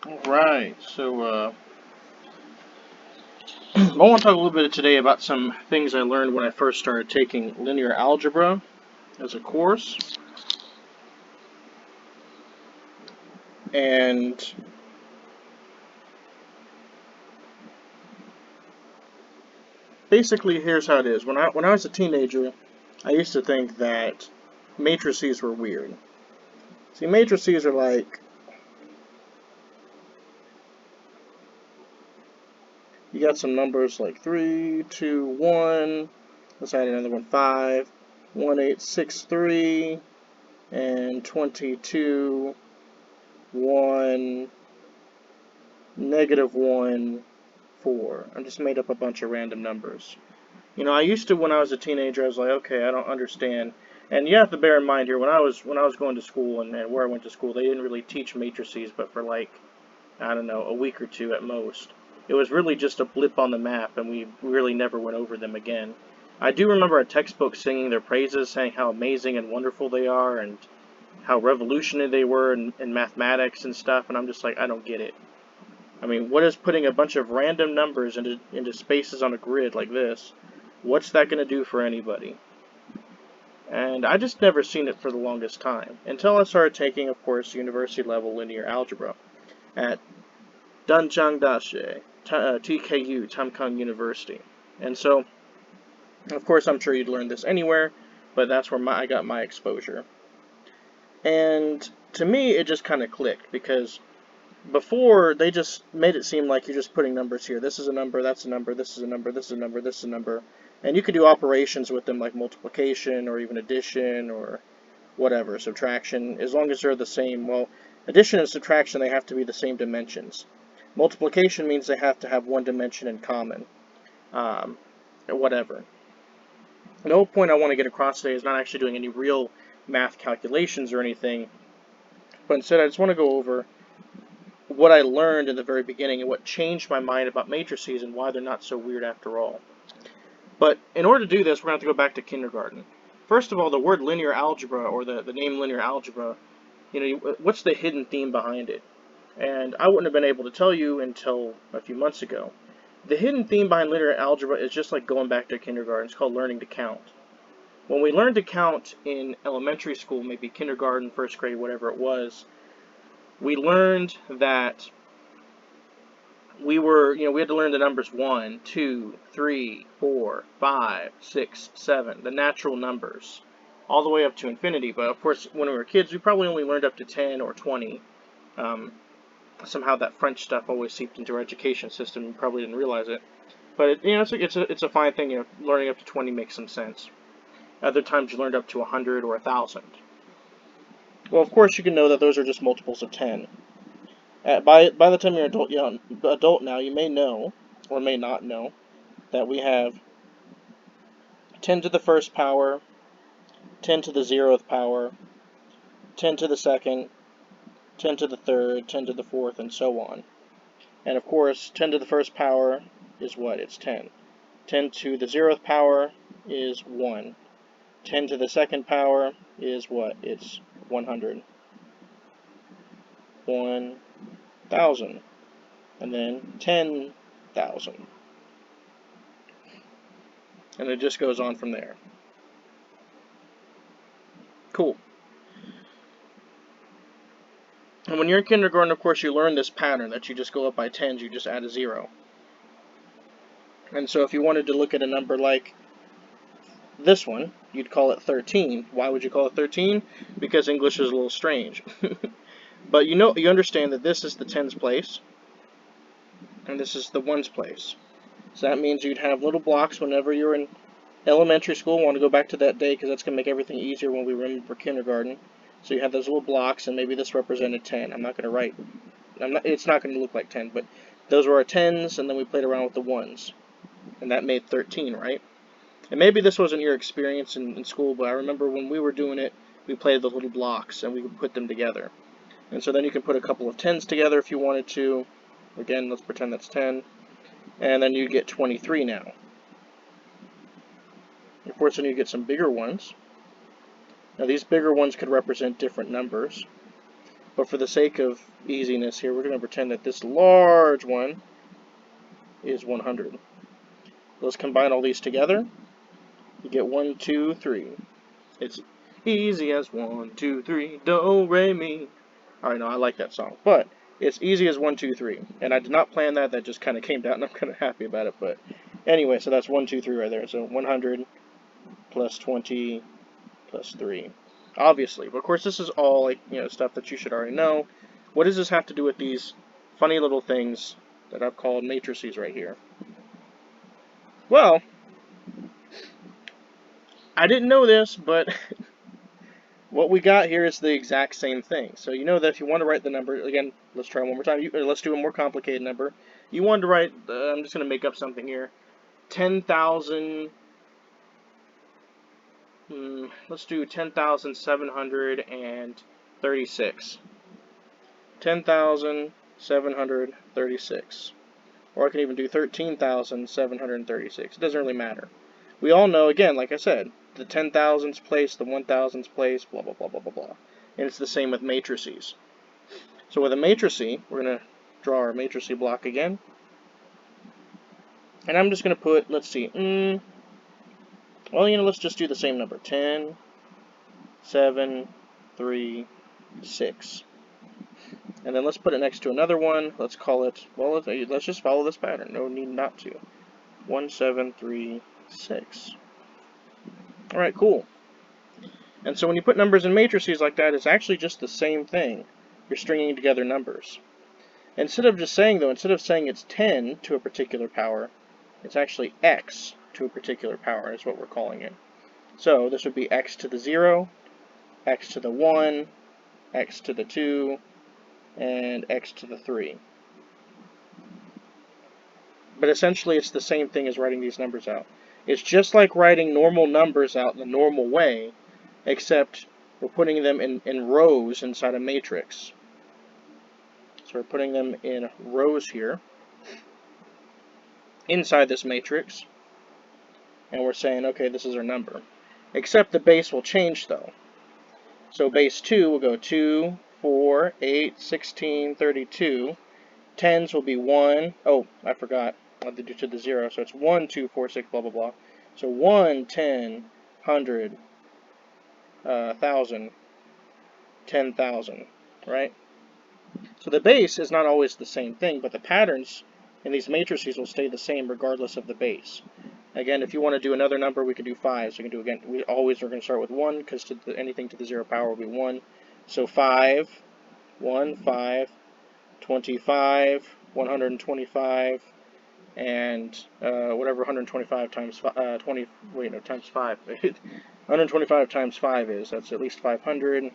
Alright, so I want to talk a little bit today about some things I learned when I first started taking linear algebra as a course. And basically, here's how it is. When I was a teenager, I used to think that matrices were weird. See, matrices are like, you got some numbers like 3, 2, 1, let's add another one, 5, 1, 8, 6, 3, and 22, 1, negative 1, 4. I just made up a bunch of random numbers. I used to, when I was a teenager, I was like, okay, I don't understand. And you have to bear in mind here, when I was going to school and where I went to school, they didn't really teach matrices, but for like, I don't know, a week or two at most. It was really just a blip on the map, and we really never went over them again. I do remember a textbook singing their praises, saying how amazing and wonderful they are, and how revolutionary they were in mathematics and stuff, and I'm just like, I don't get it. I mean, what is putting a bunch of random numbers into spaces on a grid like this? What's that going to do for anybody? And I just never seen it for the longest time, until I started taking, of course, university level linear algebra at Danjiang Dashi, TKU, Tamkang University. And so, of course, I'm sure you'd learn this anywhere, but that's where I got my exposure. And to me, it just kind of clicked, because before, they just made it seem like you're just putting numbers here. This is a number, that's a number, this is a number, this is a number, this is a number. And you could do operations with them like multiplication or even addition or whatever, subtraction, as long as they're the same. Well, addition and subtraction, they have to be the same dimensions. Multiplication means they have to have one dimension in common. Whatever. The whole point I want to get across today is not actually doing any real math calculations or anything, but instead I just want to go over what I learned in the very beginning and what changed my mind about matrices and why they're not so weird after all. But in order to do this, we're going to have to go back to kindergarten. First of all, the word linear algebra, or the name linear algebra, what's the hidden theme behind it? And I wouldn't have been able to tell you until a few months ago. The hidden theme behind linear algebra is just like going back to kindergarten. It's called learning to count. When we learned to count in elementary school, maybe kindergarten, first grade, whatever it was, we learned that we had to learn the numbers 1, 2, 3, 4, 5, 6, 7, the natural numbers, all the way up to infinity. But of course, when we were kids, we probably only learned up to 10 or 20. Somehow that French stuff always seeped into our education system. We probably didn't realize it. But it's a fine thing. Learning up to 20 makes some sense. Other times you learned up to 100 or 1,000. Well, of course, you can know that those are just multiples of 10. By the time you're adult now, you may know, or may not know, that we have 10 to the first power, 10 to the 0th power, 10 to the second, 10 to the third, 10 to the fourth, and so on. And of course, 10 to the first power is what? It's 10. 10 to the 0th power is 1. 10 to the second power is what? It's 100. 1,000. And then 10,000. And it just goes on from there. Cool. And when you're in kindergarten, of course, you learn this pattern that you just go up by tens, you just add a 0. And so if you wanted to look at a number like this one, you'd call it 13. Why would you call it 13? Because English is a little strange. But you understand that this is the tens place, and this is the ones place. So that means you'd have little blocks whenever you're in elementary school. I want to go back to that day because that's going to make everything easier when we remember kindergarten. So you have those little blocks, and maybe this represented 10. I'm not going to write. It's not going to look like 10, but those were our tens, and then we played around with the ones. And that made 13, right? And maybe this wasn't your experience in school, but I remember when we were doing it, we played the little blocks, and we could put them together. And so then you can put a couple of tens together if you wanted to. Again, let's pretend that's 10. And then you get 23 now. Of course, then you get some bigger ones. Now, these bigger ones could represent different numbers. But for the sake of easiness here, we're going to pretend that this large one is 100. Let's combine all these together. You get 1, 2, 3. It's easy as 1, 2, 3, do, re, mi. Alright, no, I like that song. But it's easy as 1, 2, 3. And I did not plan that. That just kind of came out, and I'm kind of happy about it. But anyway, so that's 1, 2, 3 right there. So 100 plus 20 plus 3. Obviously. But of course, this is all, like, stuff that you should already know. What does this have to do with these funny little things that I've called matrices right here? Well, I didn't know this, but what we got here is the exact same thing. So you know that if you want to write the number, again, let's try one more time. Let's do a more complicated number. You want to write, I'm just going to make up something here, 10,000, let's do 10,736. 10,736. Or I can even do 13,736. It doesn't really matter. We all know, again, like I said, the 10,000's place, the 1,000's place, blah, blah, blah, blah, blah, blah. And it's the same with matrices. So with a matrice, we're going to draw our matrice block again. And I'm just going to put, let's see, well, let's just do the same number. 10, 7, 3, 6. And then let's put it next to another one. Let's call it, well, let's just follow this pattern. No need not to. 1, 7, 3, 6. Alright, cool. And so when you put numbers in matrices like that, it's actually just the same thing. You're stringing together numbers. Instead of saying it's 10 to a particular power, it's actually x to a particular power is what we're calling it. So this would be x to the 0, x to the 1, x to the 2, and x to the 3. But essentially it's the same thing as writing these numbers out. It's just like writing normal numbers out the normal way, except we're putting them in rows inside a matrix. So we're putting them in rows here, inside this matrix, and we're saying, okay, this is our number. Except the base will change, though. So base 2 will go 2, 4, 8, 16, 32. Tens will be 1. Oh, I forgot. I had to do to the 0. So it's 1, 2, 4, 6, blah, blah, blah. So 1, 10, 100, 1,000, 10,000, right? So the base is not always the same thing, but the patterns in these matrices will stay the same regardless of the base. Again, if you want to do another number, we can do 5. So we can do, again, we always are going to start with 1, because anything to the 0 power will be 1. So 5, 1, 5, 25, 125, and whatever 125 times 5, times 5. 125 times 5 is, that's at least 500.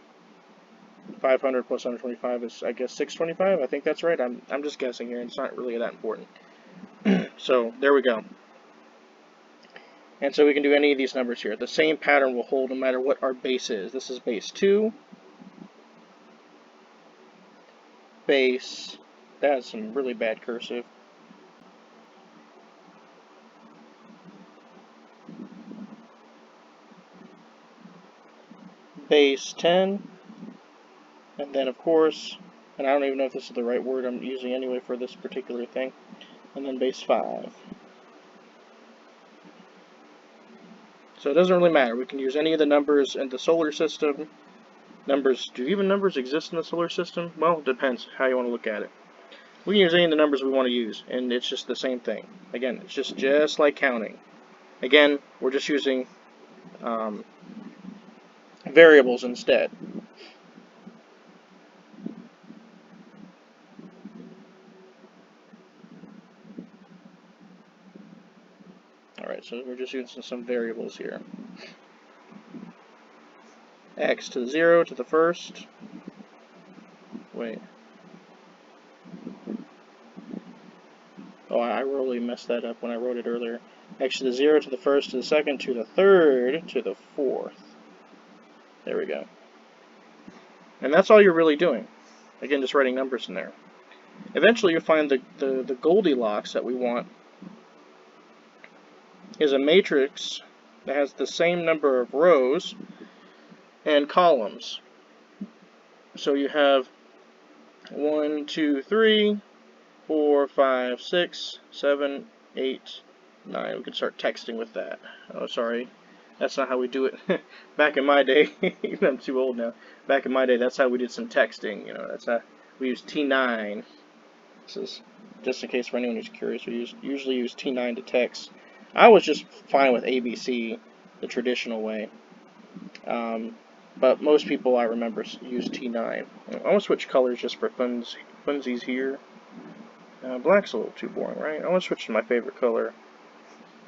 500 plus 125 is, I guess, 625. I think that's right. I'm just guessing here. It's not really that important. So there we go. And so we can do any of these numbers here. The same pattern will hold no matter what our base is. This is base 2. Base, that has some really bad cursive. Base 10. And then, of course, and I don't even know if this is the right word I'm using anyway for this particular thing. And then base 5. So it doesn't really matter. We can use any of the numbers in the solar system. Do even numbers exist in the solar system? Well, it depends how you want to look at it. We can use any of the numbers we want to use, and it's just the same thing. Again, it's just like counting. Again, we're just using variables instead. Alright, so we're just using some variables here. X to the 0 to the first. Wait. Oh, I really messed that up when I wrote it earlier. X to the 0 to the first to the second to the third to the fourth. There we go. And that's all you're really doing. Again, just writing numbers in there. Eventually you'll find the Goldilocks that we want is a matrix that has the same number of rows and columns. So you have 1, 2, 3, 4, 5, 6, 7, 8, 9. We can start texting with that. Oh, sorry. That's not how we do it. Back in my day, even I'm too old now. Back in my day, that's how we did some texting. You know, that's how we used T9. This is just in case for anyone who's curious. We usually use T9 to text. I was just fine with ABC, the traditional way. But most people I remember use T9. I'm gonna switch colors just for funsies here. Black's a little too boring, right? I want to switch to my favorite color,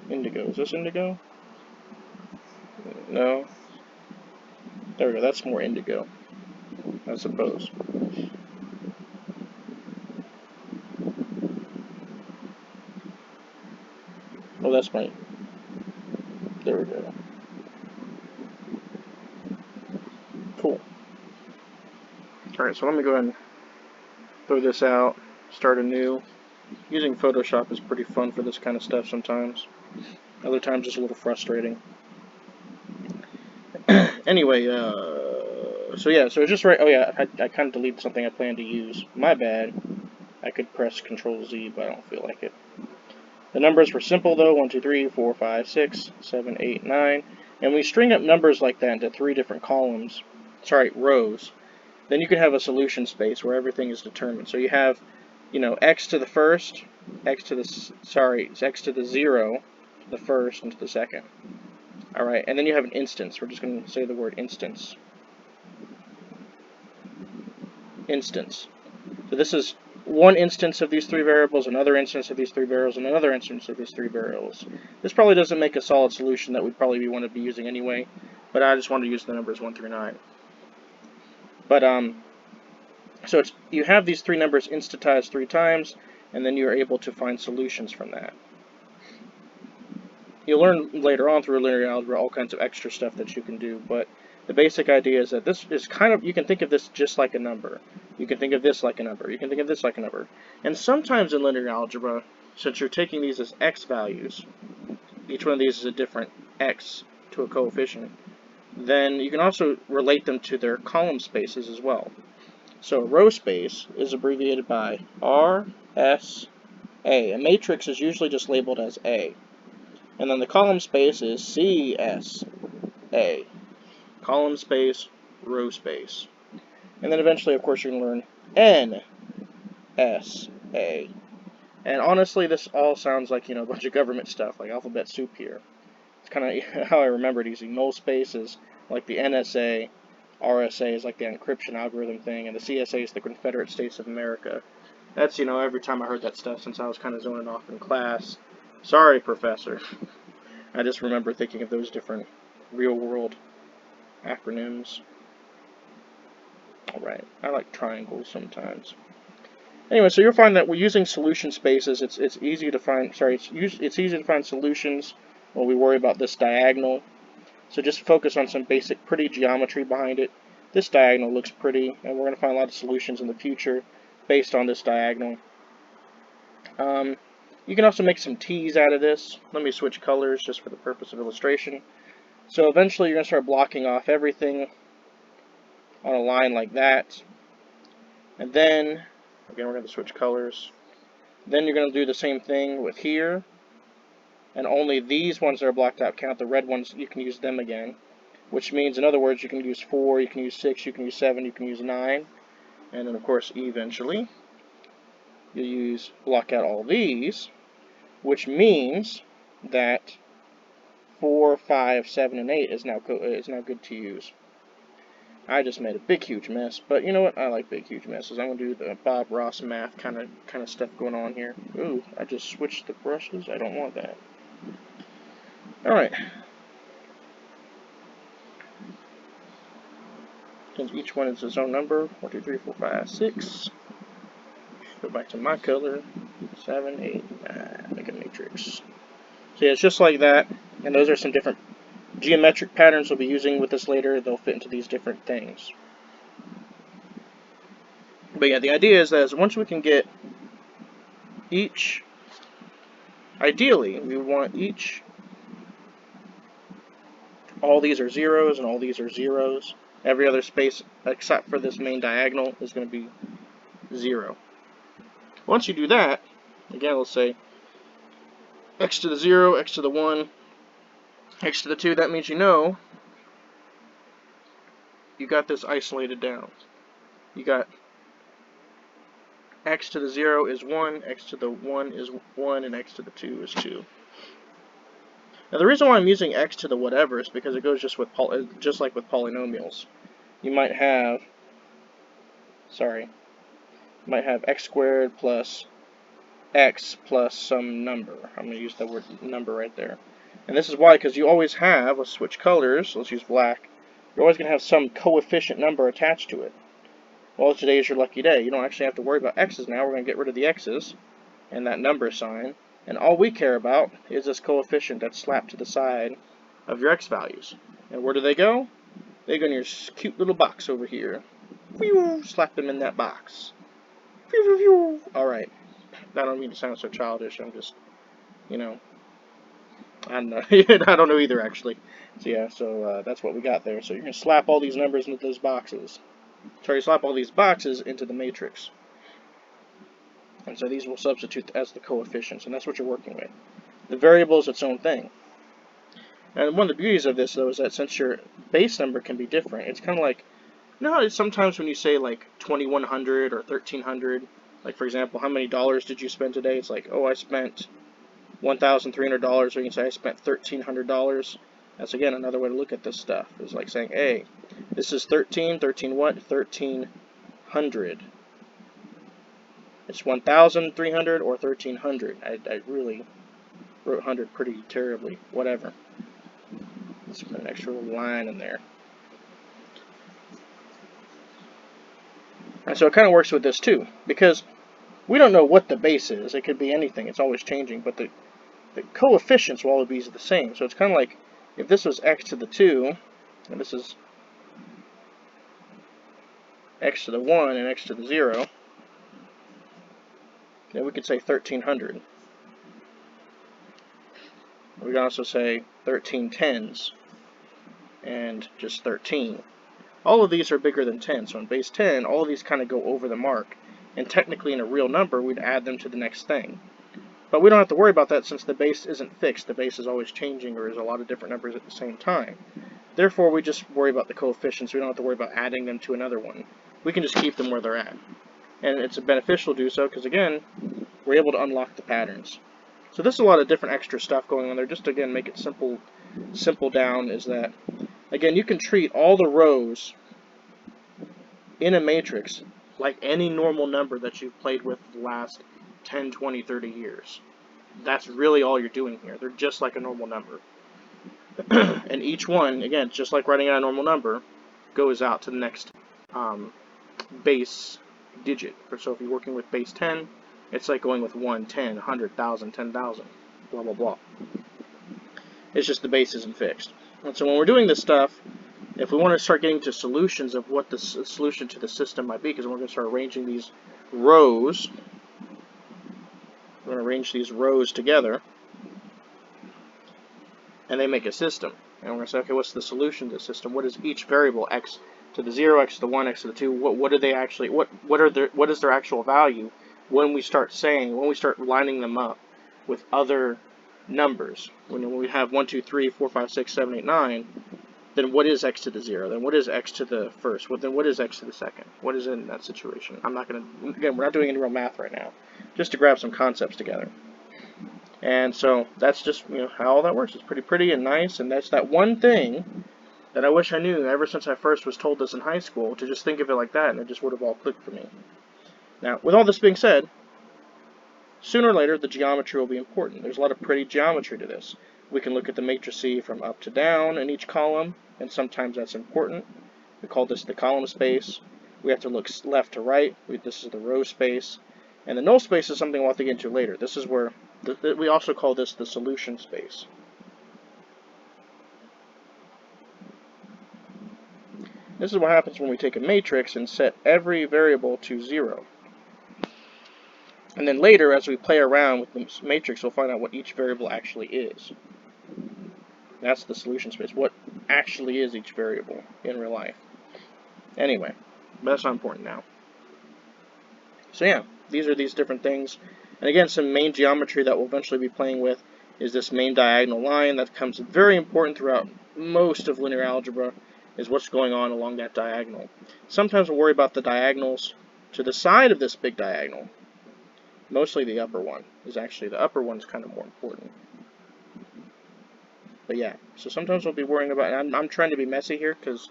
indigo. Is this indigo? No. There we go. That's more indigo, I suppose. Oh, that's my. There we go. Cool. Alright, so let me go ahead and throw this out, start anew. Using Photoshop is pretty fun for this kind of stuff sometimes. Other times it's a little frustrating. Anyway, so yeah, so just right. Oh yeah, I kind of deleted something I planned to use. My bad. I could press Control Z, but I don't feel like it. The numbers were simple though: 1, 2, 3, 4, 5, 6, 7, 8, 9. And we string up numbers like that into 3 different columns. Sorry, rows. Then you can have a solution space where everything is determined. So you have, you know, x to the first, x to the 0, the first, and to the second. Alright, and then you have an instance. We're just going to say the word instance. Instance. So this is one instance of these 3 variables, another instance of these 3 variables, and another instance of these 3 variables. This probably doesn't make a solid solution that we'd probably want to be using anyway, but I just wanted to use the numbers 1 through 9. But, so you have these 3 numbers instantized 3 times, and then you're able to find solutions from that. You'll learn later on through linear algebra all kinds of extra stuff that you can do, but the basic idea is that this is kind of, you can think of this just like a number. You can think of this like a number. You can think of this like a number. And sometimes in linear algebra, since you're taking these as x values, each one of these is a different x to a coefficient, then you can also relate them to their column spaces as well. So a row space is abbreviated by RSA. A matrix is usually just labeled as A. And then the column space is CSA. Column space, row space. And then eventually, of course, you're going to learn NSA. And honestly, this all sounds like, you know, a bunch of government stuff, like alphabet soup here. It's kind of how I remember it using null spaces, like the NSA. RSA is like the encryption algorithm thing, and the CSA is the Confederate States of America. That's, you know, every time I heard that stuff since I was kind of zoning off in class. Sorry, professor. I just remember thinking of those different real-world acronyms. Alright, I like triangles sometimes. Anyway, so you'll find that we're using solution spaces. It's easy to find. It's easy to find solutions when we worry about this diagonal. So just focus on some basic pretty geometry behind it. This diagonal looks pretty, and we're going to find a lot of solutions in the future based on this diagonal. You can also make some T's out of this. Let me switch colors just for the purpose of illustration. So eventually you're going to start blocking off everything on a line like that. And then, again, we're going to switch colors. Then you're going to do the same thing with here. And only these ones that are blocked out count. The red ones, you can use them again. Which means, in other words, you can use 4, you can use 6, you can use 7, you can use 9. And then, of course, eventually, you'll block out all these. Which means that 4, 5, 7, and 8 is now good to use. I just made a big, huge mess, but you know what? I like big, huge messes. I'm gonna do the Bob Ross math kind of stuff going on here. Ooh, I just switched the brushes. I don't want that. All right. Since each one is its own number, 1, 2, 3, 4, 5, 6. Go back to my color. 7, 8, 9. Make a matrix. So yeah, it's just like that. And those are some different geometric patterns we'll be using with this later. They'll fit into these different things. But yeah, the idea is that once we can get each, ideally, we want each, all these are zeros and all these are zeros. Every other space except for this main diagonal is going to be 0. Once you do that, again, let's say x to the 0, x to the 1, x to the 2, that means you know you got this isolated down. You got x to the 0 is 1, x to the 1 is 1, and x to the 2 is 2. Now the reason why I'm using x to the whatever is because it goes just like with polynomials. You might have x squared plus x plus some number. I'm going to use the word number right there. And this is why, because you always have, let's switch colors, let's use black, you're always going to have some coefficient number attached to it. Well, today is your lucky day. You don't actually have to worry about x's now. We're going to get rid of the x's and that number sign. And all we care about is this coefficient that's slapped to the side of your x values. And where do they go? They go in your cute little box over here. Slap them in that box. Alright. I don't mean to sound so childish. I'm just, you know, I don't know either, actually. So yeah, that's what we got there. So you're going to slap all these numbers into those boxes. Sorry, slap all these boxes into the matrix. And so these will substitute as the coefficients, and that's what you're working with. The variable is its own thing. And one of the beauties of this, though, is that since your base number can be different, it's kind of like, you know how sometimes when you say like 2100 or 1300, like for example, how many dollars did you spend today? It's like, oh, I spent $1,300, or you can say I spent $1,300. That's again another way to look at this stuff. It's like saying, hey, this is 13 what? 1300. It's 1,300 or 1,300. I really wrote 100 pretty terribly. Whatever. Let's put an extra little line in there. And so it kind of works with this too, because we don't know what the base is. It could be anything. It's always changing, but the coefficients will always be the same. So it's kind of like if this was x to the 2, and this is x to the 1 and x to the 0, then we could say 1,300. We can also say 1310s and just 13. All of these are bigger than 10, so in base 10, all of these kind of go over the mark. And technically in a real number, we'd add them to the next thing. But we don't have to worry about that since the base isn't fixed. The base is always changing, or there's a lot of different numbers at the same time. Therefore, we just worry about the coefficients. We don't have to worry about adding them to another one. We can just keep them where they're at. And it's beneficial to do so because, again, we're able to unlock the patterns. So there's a lot of different extra stuff going on there. Just to, again, make it simple down is that, again, you can treat all the rows in a matrix like any normal number that you've played with the last 10, 20, 30 years. That's really all you're doing here. They're just like a normal number. And each one, again, just like writing out a normal number, goes out to the next base digit. So if you're working with base 10, it's like going with 1, 10, 100, 1,000, 10,000, blah, blah, blah. It's just the base isn't fixed. And so when we're doing this stuff, if we want to start getting to solutions of what the solution to the system might be, because we're going to start arranging these rows, we're going to arrange these rows together, and they make a system. And we're going to say, okay, what's the solution to the system? What is each variable, x to the 0, x to the 1, x to the 2, what are they actually, what is their actual value when we start lining them up with other numbers? When we have 1, 2, 3, 4, 5, 6, 7, 8, 9, then what is x to the 0? Then what is x to the first? Then what is x to the second? What is in that situation? I'm not going to, again, we're not doing any real math right now, just to grab some concepts together. And so that's just, you know, how all that works. It's pretty and nice, and that's that one thing that I wish I knew ever since I first was told this in high school, to just think of it like that, and it just would have all clicked for me. Now, with all this being said, sooner or later the geometry will be important. There's a lot of pretty geometry to this. We can look at the matrices from up to down in each column, and sometimes that's important. We call this the column space. We have to look left to right. This is the row space. And the null space is something we'll have to get into later. This is where we also call this the solution space. This is what happens when we take a matrix and set every variable to 0. And then later, as we play around with the matrix, we'll find out what each variable actually is. That's the solution space. What actually is each variable in real life. Anyway, but that's not important now. So yeah, these are these different things. And again, some main geometry that we'll eventually be playing with is this main diagonal line that becomes very important throughout most of linear algebra, is what's going on along that diagonal. Sometimes we'll worry about the diagonals to the side of this big diagonal. Mostly the upper one is actually, the upper one's kind of more important. But yeah, so sometimes we'll be worrying about, and I'm trying to be messy here because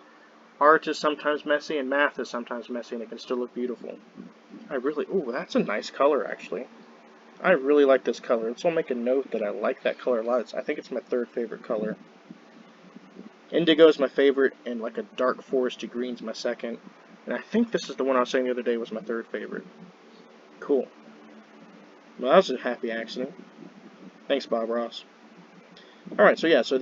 art is sometimes messy and math is sometimes messy, and it can still look beautiful. Ooh, that's a nice color actually. I really like this color. So I'll make a note that I like that color a lot. I think it's my third favorite color. Indigo is my favorite, and like a dark foresty green is my second. And I think this is the one I was saying the other day was my third favorite. Cool. Well, that was a happy accident. Thanks, Bob Ross. Alright, so yeah, so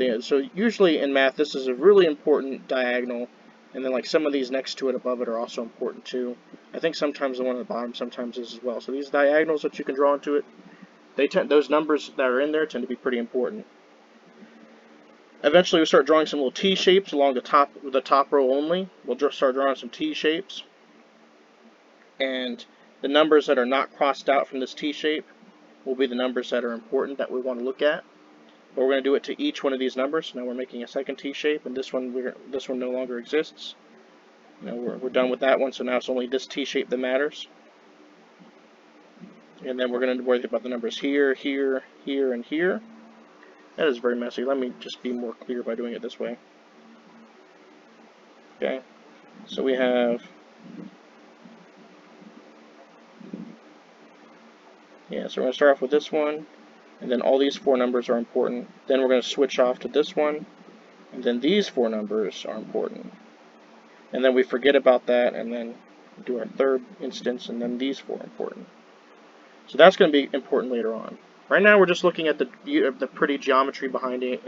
usually in math, this is a really important diagonal, and then like some of these next to it above it are also important too. I think sometimes the one at the bottom sometimes is as well. So these diagonals that you can draw into it, those numbers that are in there tend to be pretty important. Eventually, we start drawing some little T-shapes along the top row only. We'll just start drawing some T-shapes, and the numbers that are not crossed out from this T-shape will be the numbers that are important that we want to look at. But we're going to do it to each one of these numbers. Now we're making a second T-shape, and this one no longer exists. Now we're done with that one, so now it's only this T-shape that matters. And then we're going to worry about the numbers here, here, here, and here. That is very messy. Let me just be more clear by doing it this way. Okay, so we have, yeah, so we're going to start off with this one, and then all these four numbers are important. Then we're going to switch off to this one, and then these four numbers are important. And then we forget about that, and then do our third instance, and then these four are important. So that's going to be important later on. Right now we're just looking at the pretty geometry behind it,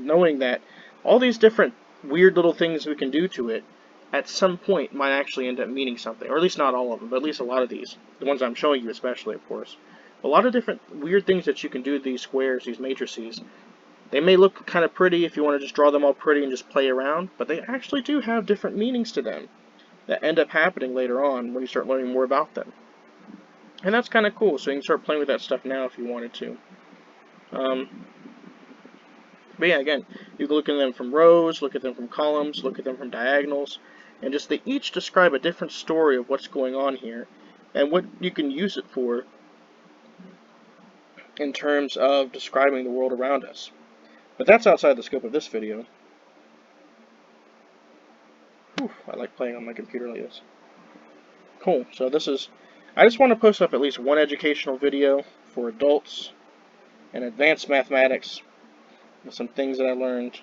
knowing that all these different weird little things we can do to it at some point might actually end up meaning something, or at least not all of them, but at least a lot of these, the ones I'm showing you especially, of course. A lot of different weird things that you can do to these squares, these matrices. They may look kind of pretty if you want to just draw them all pretty and just play around, but they actually do have different meanings to them that end up happening later on when you start learning more about them. And that's kind of cool, so you can start playing with that stuff now if you wanted to. But yeah, again, you can look at them from rows, look at them from columns, look at them from diagonals, and just they each describe a different story of what's going on here and what you can use it for in terms of describing the world around us. But that's outside the scope of this video. Whew, I like playing on my computer like this. Cool, so I just want to post up at least one educational video for adults and advanced mathematics with some things that I learned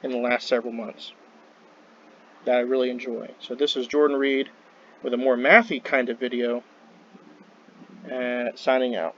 in the last several months that I really enjoy. So this is Jordan Reed with a more mathy kind of video, signing out.